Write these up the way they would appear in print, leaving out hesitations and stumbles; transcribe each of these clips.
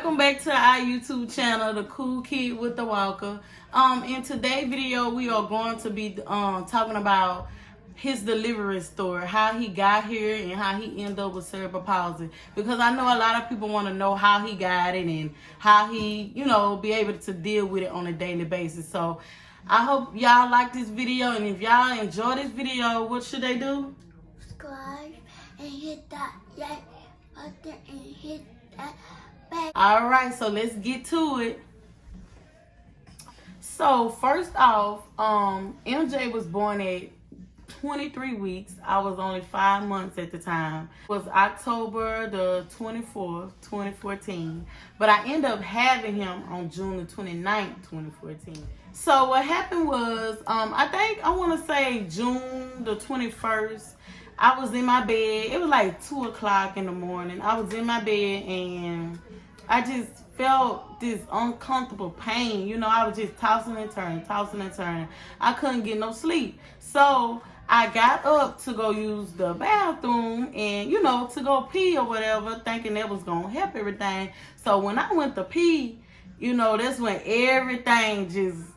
welcome back to our YouTube channel, The Cool Kid with the Walker. In today's video, we are going to be talking about his delivery story, how he got here and how he ended up with cerebral palsy. Because I know a lot of people want to know how he got it and how he, be able to deal with it on a daily basis. So I hope y'all like this video, and if y'all enjoy this video, what should they do? Subscribe and hit that like button and hit that bell. Alright, so let's get to it. So first off, MJ was born at 23 weeks. I was only 5 months at the time. It was October the 24th, 2014. But I ended up having him on June the 29th, 2014. So what happened was, I want to say June the 21st, I was in my bed. It was like 2 o'clock in the morning. I was in my bed and I just felt this uncomfortable pain. I was just tossing and turning. I couldn't get no sleep. So I got up to go use the bathroom and, to go pee or whatever, thinking that was going to help everything. So when I went to pee, that's when everything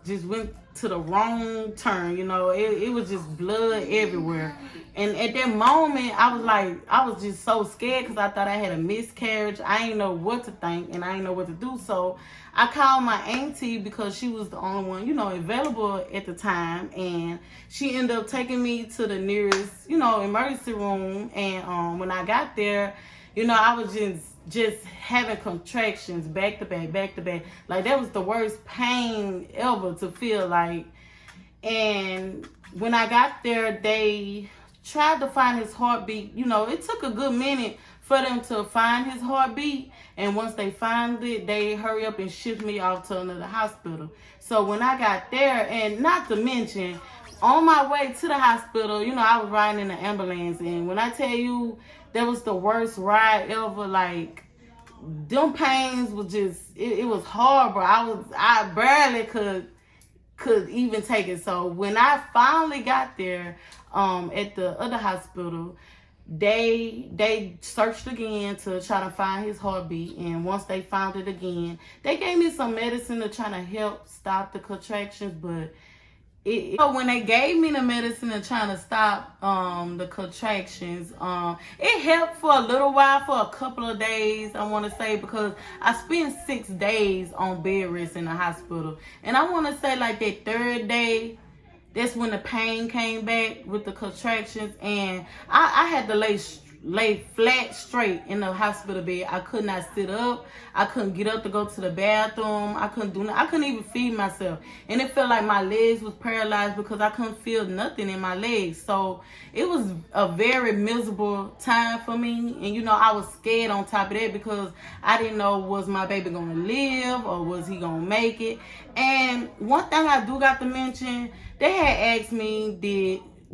just went to the wrong turn. It was just blood everywhere. And at that moment, I was just so scared because I thought I had a miscarriage. I didn't know what to think and I didn't know what to do. So I called my auntie because she was the only one, available at the time. And she ended up taking me to the nearest, emergency room. And when I got there, I was just having contractions back to back. Like, that was the worst pain ever to feel like. And when I got there, they tried to find his heartbeat. It took a good minute for them to find his heartbeat. And once they found it, they hurry up and shipped me off to another hospital. So when I got there, and not to mention, on my way to the hospital, I was riding in the ambulance. And when I tell you, that was the worst ride ever. Like, them pains was just, it was horrible. I barely could even take it. So when I finally got there at the other hospital, they searched again to try to find his heartbeat. And once they found it again, they gave me some medicine to try to help stop the contractions. But when they gave me the medicine and trying to stop the contractions, it helped for a little while, for a couple of days, I want to say, because I spent 6 days on bed rest in the hospital. And I want to say, like, that third day, that's when the pain came back with the contractions. And I had to lay flat straight in the hospital bed. I could not sit up. I couldn't get up to go to the bathroom. I couldn't do nothing. I couldn't even feed myself. And it felt like my legs was paralyzed because I couldn't feel nothing in my legs. So it was a very miserable time for me. And, I was scared on top of that because I didn't know, was my baby going to live or was he going to make it? And one thing I do got to mention, they had asked me,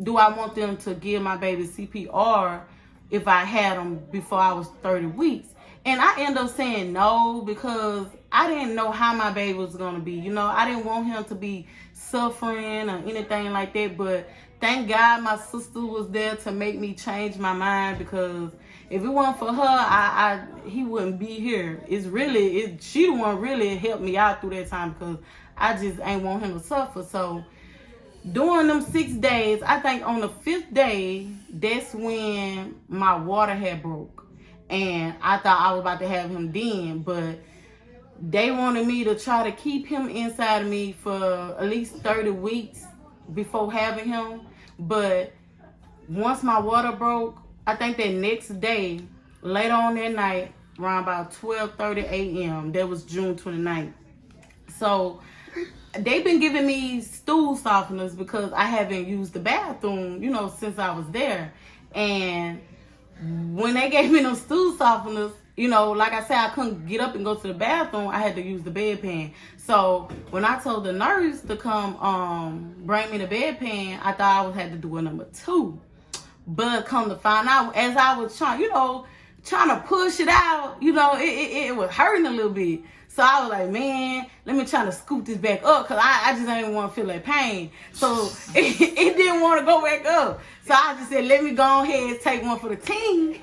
do I want them to give my baby CPR if I had them before I was 30 weeks. And I ended up saying no because I didn't know how my baby was going to be. I didn't want him to be suffering or anything like that. But thank God my sister was there to make me change my mind, because if it wasn't for her, he wouldn't be here. She the one really helped me out through that time, because I just ain't want him to suffer. So during them 6 days, I think on the 5th day, that's when my water had broke. And I thought I was about to have him then, but they wanted me to try to keep him inside of me for at least 30 weeks before having him. But once my water broke, I think that next day, later on that night, around about 12:30 a.m., that was June 29th. So they've been giving me stool softeners because I haven't used the bathroom, since I was there. And when they gave me those stool softeners, like I said, I couldn't get up and go to the bathroom. I had to use the bedpan. So when I told the nurse to come bring me the bedpan, I thought I would have to do a number 2. But come to find out, as I was trying to push it out, it was hurting a little bit. So I was like, man, let me try to scoop this back up, because I just didn't want to feel that pain. So it didn't want to go back up. So I just said, let me go ahead and take one for the team.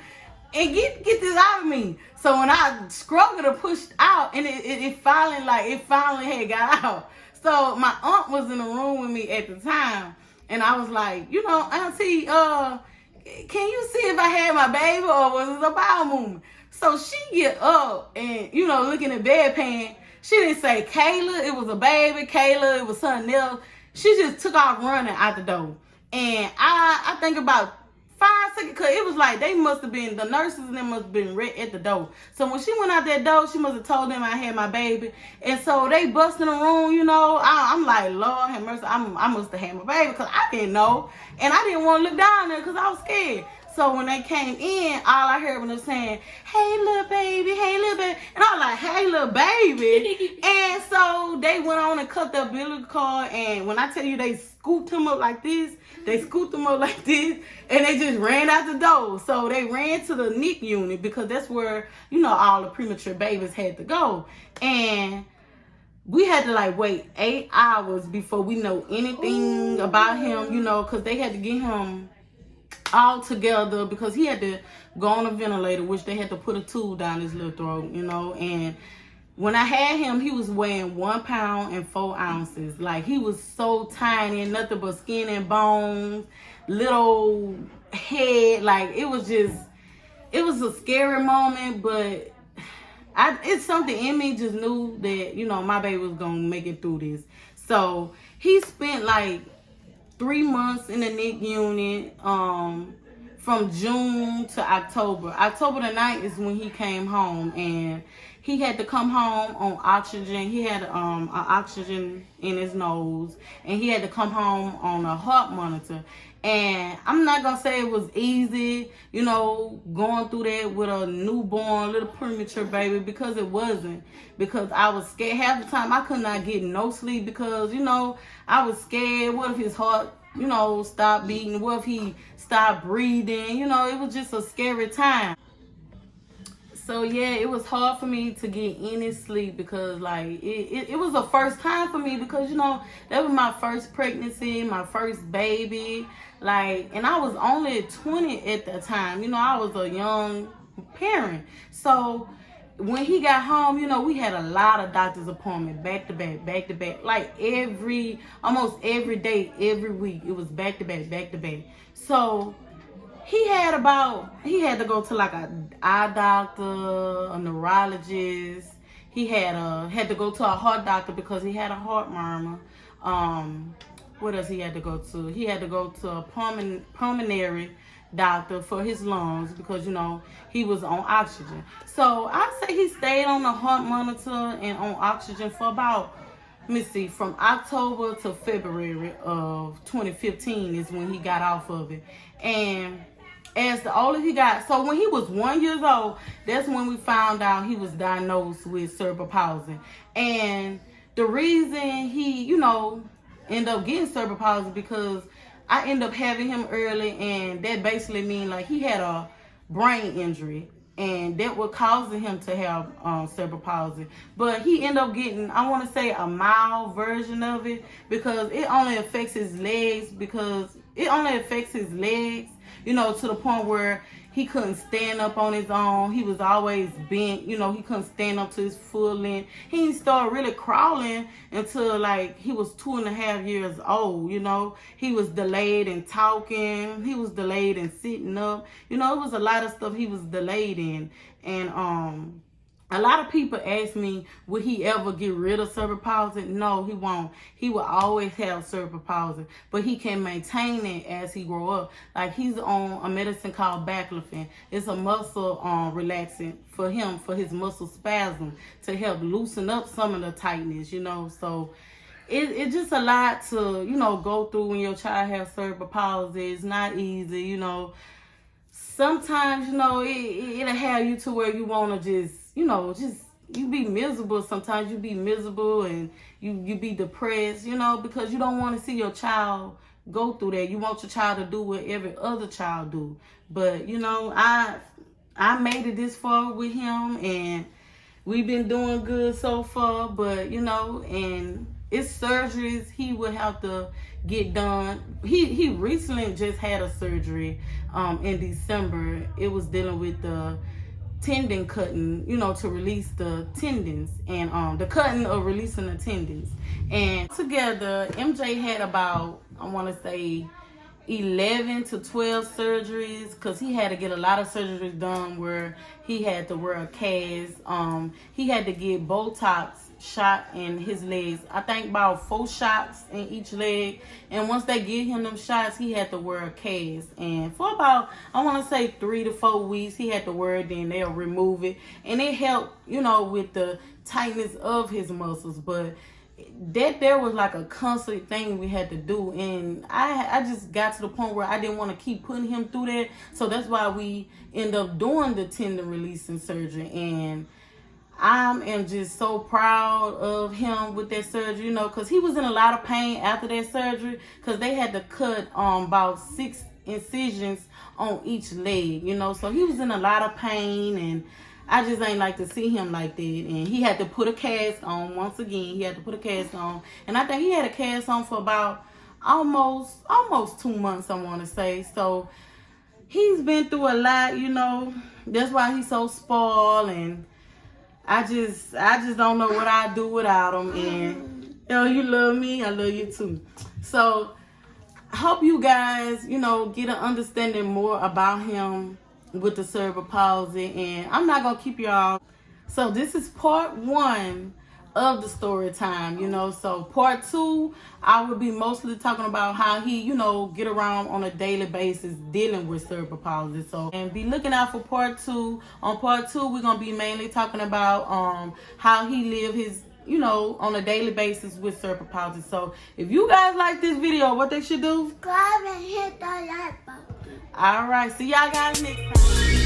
and get this out of me. So when I struggled to push out, and it finally had got out. So my aunt was in the room with me at the time, and I was like, you know, Auntie, can you see if I had my baby or was it a bowel movement? So she get up and, you know, looking at bedpan. She didn't say Kayla, it was a baby. Kayla, it was something else. She just took off running out the door. And I think about 5 seconds, because it was like they must have been, the nurses and them must have been right at the door. So when she went out that door, she must have told them I had my baby. And so they bust in the room, you know. I'm like, Lord have mercy, I must have had my baby, because I didn't know. And I didn't want to look down there because I was scared. So when they came in, all I heard was them saying, hey, little baby, hey, little baby. And I was like, hey, little baby. And so they went on and cut the umbilical cord. And when I tell you they scooped him up like this, and they just ran out the door. So they ran to the NICU unit because that's where, you know, all the premature babies had to go. And we had to like wait 8 hours before we know anything about him, you know, because they had to get him all together because he had to go on a ventilator, which they had to put a tube down his little throat, you know. And when I had him, he was weighing 1 pound and 4 ounces. Like, he was so tiny and nothing but skin and bones, little head. Like, it was a scary moment, but it's something in me just knew that, you know, my baby was going to make it through this. So he spent like 3 months in the NICU unit, from June to October. October the 9th is when he came home, and he had to come home on oxygen. He had oxygen in his nose, and he had to come home on a heart monitor. And I'm not gonna say it was easy, you know, going through that with a newborn, little premature baby, because it wasn't. Because I was scared. Half the time I could not get no sleep because, you know, I was scared. What if his heart, you know, stopped beating? What if he stopped breathing? You know, it was just a scary time. So yeah, it was hard for me to get any sleep because like it was a first time for me because, you know, that was my first pregnancy, my first baby. Like, and I was only 20 at the time. You know, I was a young parent. So when he got home, you know, we had a lot of doctor's appointments back to back. Like almost every day, every week, it was back to back. So he had to go to like an eye doctor, a neurologist. He had to go to a heart doctor because he had a heart murmur. What else he had to go to? He had to go to a pulmonary doctor for his lungs because, you know, he was on oxygen. So I say he stayed on the heart monitor and on oxygen for about, let me see, from October to February of 2015 is when he got off of it. And as the older he got, so when he was 1 year old, that's when we found out he was diagnosed with cerebral palsy. And the reason he, you know, ended up getting cerebral palsy because I ended up having him early, and that basically means like he had a brain injury, and that was causing him to have cerebral palsy. But he ended up getting, I want to say, a mild version of it because it only affects his legs, you know, to the point where he couldn't stand up on his own. He was always bent, you know, he couldn't stand up to his full length. He didn't start really crawling until like he was 2.5 years old, you know. He was delayed in talking. He was delayed in sitting up. You know, it was a lot of stuff he was delayed in. And a lot of people ask me, would he ever get rid of cerebral palsy? No, he won't. He will always have cerebral palsy, but he can maintain it as he grow up. Like, he's on a medicine called baclofen. It's a muscle relaxant for him, for his muscle spasm, to help loosen up some of the tightness, you know. So it's just a lot to, you know, go through when your child has cerebral palsy. It's not easy, you know. Sometimes, you know, it'll have you to where you want to just, you know, you be miserable. Sometimes you be miserable and you be depressed, you know, because you don't want to see your child go through that. You want your child to do what every other child do. But, you know, I made it this far with him, and we've been doing good so far. But, you know, and it's surgeries he would have to get done. He recently just had a surgery in December. It was dealing with the tendon cutting, you know, to release the tendons, and the cutting of releasing the tendons. And together, MJ had about, I want to say, 11 to 12 surgeries, because he had to get a lot of surgeries done where he had to wear a cast. He had to get Botox shot in his legs. I think about 4 shots in each leg. And once they give him them shots, he had to wear a cast. And for about, I want to say 3 to 4 weeks, he had to wear it. Then they'll remove it. And it helped, you know, with the tightness of his muscles. But that there was like a constant thing we had to do, and I just got to the point where I didn't want to keep putting him through that. So that's why we end up doing the tendon releasing surgery. And I am just so proud of him with that surgery, you know, because he was in a lot of pain after that surgery, because they had to cut about 6 incisions on each leg, you know. So he was in a lot of pain, and I just ain't like to see him like that. And he had to put a cast on once again. He had to put a cast on. And I think he had a cast on for about almost 2 months, I want to say. So he's been through a lot, you know. That's why he's so spoiled. And I just don't know what I'd do without him. And, you know, you love me, I love you too. So I hope you guys, you know, get an understanding more about him with the cerebral palsy. And I'm not gonna keep y'all. So this is part 1 of the story time, you know. So part 2, I will be mostly talking about how he, you know, get around on a daily basis dealing with cerebral palsy. So, and be looking out for part 2. On part 2, we're gonna be mainly talking about how he live his, you know, on a daily basis with cerebral palsy. So if you guys like this video, what they should do? Subscribe and hit the like button. All right, see y'all guys next time.